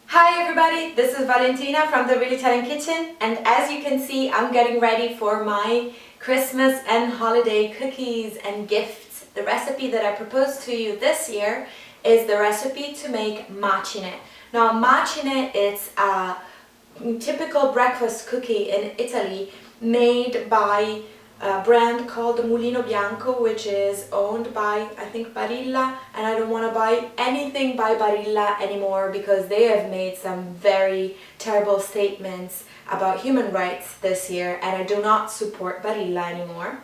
Hi everybody, this is Valentina from the RealItalianKitchen, and as you can see I'm getting ready for my Christmas and holiday cookies and gifts. The recipe that I proposed to you this year is the recipe to make macine. Now macine is a typical breakfast cookie in Italy made by a brand called Mulino Bianco, which is owned by, I think, Barilla, and I don't want to buy anything by Barilla anymore because they have made some very terrible statements about human rights this year, and I do not support Barilla anymore.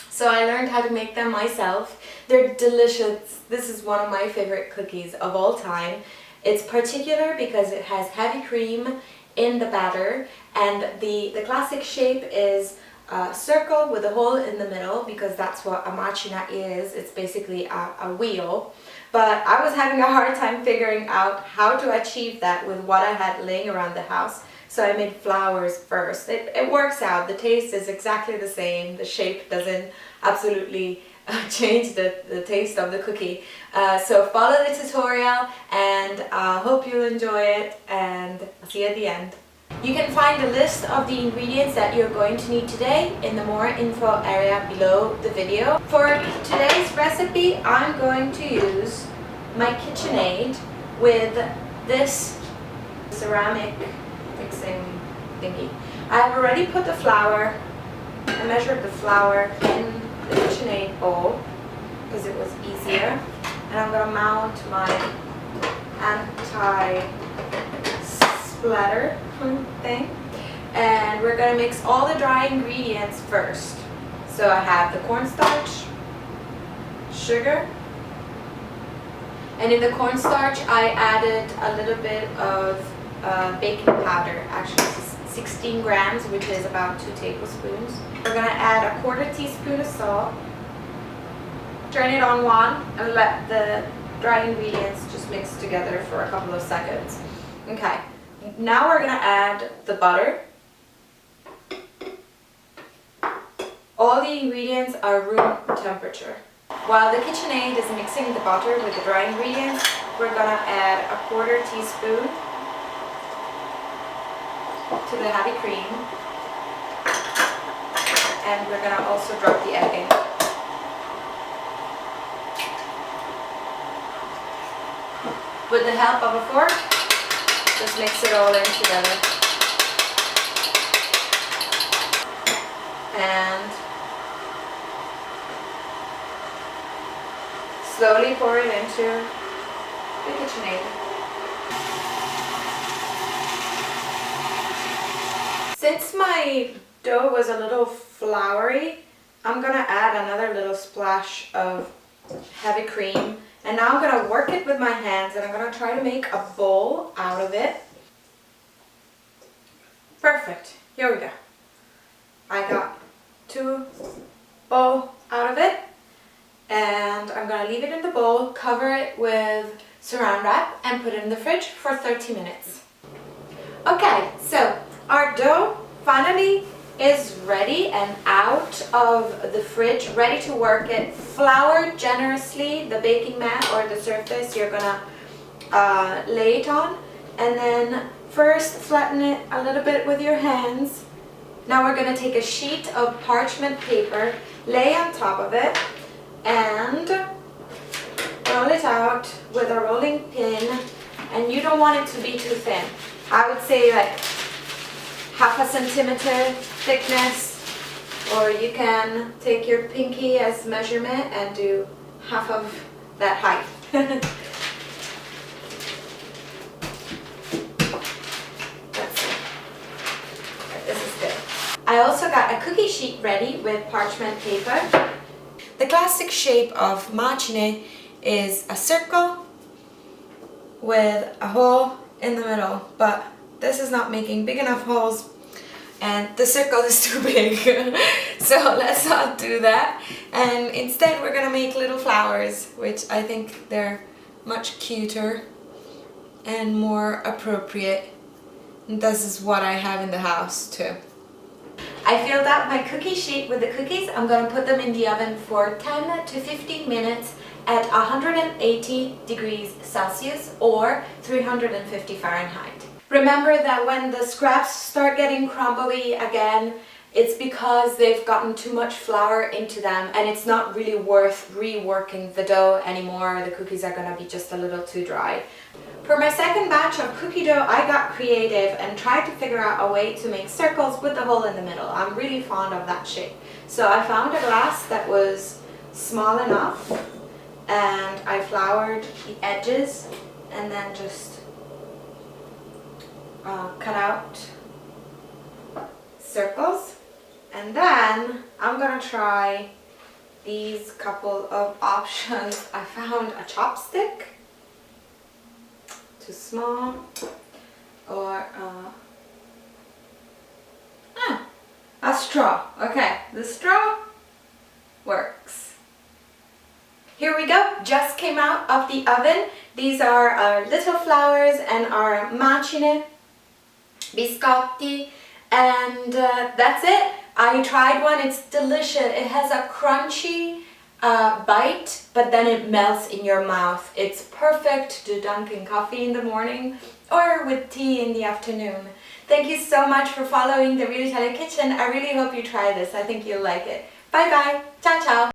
So I learned how to make them myself. They're delicious. This is one of my favorite cookies of all time. It's particular because it has heavy cream in the batter, and the classic shape is a circle with a hole in the middle because that's what a macina is. It's basically a wheel. But I was having a hard time figuring out how to achieve that with what I had laying around the house. So I made flowers first. It works out. The taste is exactly the same. The shape doesn't absolutely change the taste of the cookie. So follow the tutorial, and I hope you'll enjoy it, and I'll see you at the end. You can find a list of the ingredients that you're going to need today in the more info area below the video. For today's recipe, I'm going to use my KitchenAid with this ceramic mixing thingy. I have already put the flour, I measured the flour in the KitchenAid bowl because it was easier, and I'm going to mount my anti-splatter thing, and we're going to mix all the dry ingredients first. So I have the cornstarch, sugar, and in the cornstarch I added a little bit of baking powder, actually 16 grams, which is about 2 tablespoons. We're going to add a 1/4 teaspoon of salt, turn it on 1, and let the dry ingredients just mix together for a couple of seconds. Okay. Now we're going to add the butter. All the ingredients are room temperature. While the KitchenAid is mixing the butter with the dry ingredients, we're going to add a 1/4 teaspoon to the heavy cream, and we're going to also drop the egg in. With the help of a fork, just mix it all in together. And slowly pour it into the KitchenAid. Since my dough was a little floury, I'm going to add another little splash of heavy cream. And now I'm going to work it with my hands, and I'm going to try to make a bowl out of it. Perfect. Here we go. I got 2 bowls out of it, and I'm going to leave it in the bowl, cover it with saran wrap, and put it in the fridge for 30 minutes. Okay, so our dough finally is ready and out of the fridge, ready to work it. Flour generously the baking mat or the surface you're gonna lay it on, and then first flatten it a little bit with your hands. Now we're gonna take a sheet of parchment paper, lay on top of it, and roll it out with a rolling pin, and you don't want it to be too thin. I would say like 1/2 centimeter thickness, or you can take your pinky as measurement and do half of that height. That's it. This is good. I also got a cookie sheet ready with parchment paper. The classic shape of macine is a circle with a hole in the middle, but this is not making big enough holes, and the circle is too big. So let's not do that, and instead we're gonna make little flowers, which I think they're much cuter and more appropriate. And this is what I have in the house too. I filled out my cookie sheet with the cookies. I'm gonna put them in the oven for 10 to 15 minutes, at 180 degrees Celsius or 350 Fahrenheit. Remember that when the scraps start getting crumbly again, it's because they've gotten too much flour into them and it's not really worth reworking the dough anymore. The cookies are gonna be just a little too dry. For my second batch of cookie dough, I got creative and tried to figure out a way to make circles with the hole in the middle. I'm really fond of that shape. So I found a glass that was small enough and I floured the edges and then just cut out circles. And then I'm gonna try these couple of options. I found a chopstick, too small, or a straw. Okay, the straw works. Here we go, just came out of the oven. These are our little flowers and our Macine biscotti, and that's it. I tried one, it's delicious. It has a crunchy bite, but then it melts in your mouth. It's perfect to drinking coffee in the morning or with tea in the afternoon. Thank you so much for following the Real Italian Kitchen. I really hope you try this. I think you'll like it. Bye bye. Ciao ciao.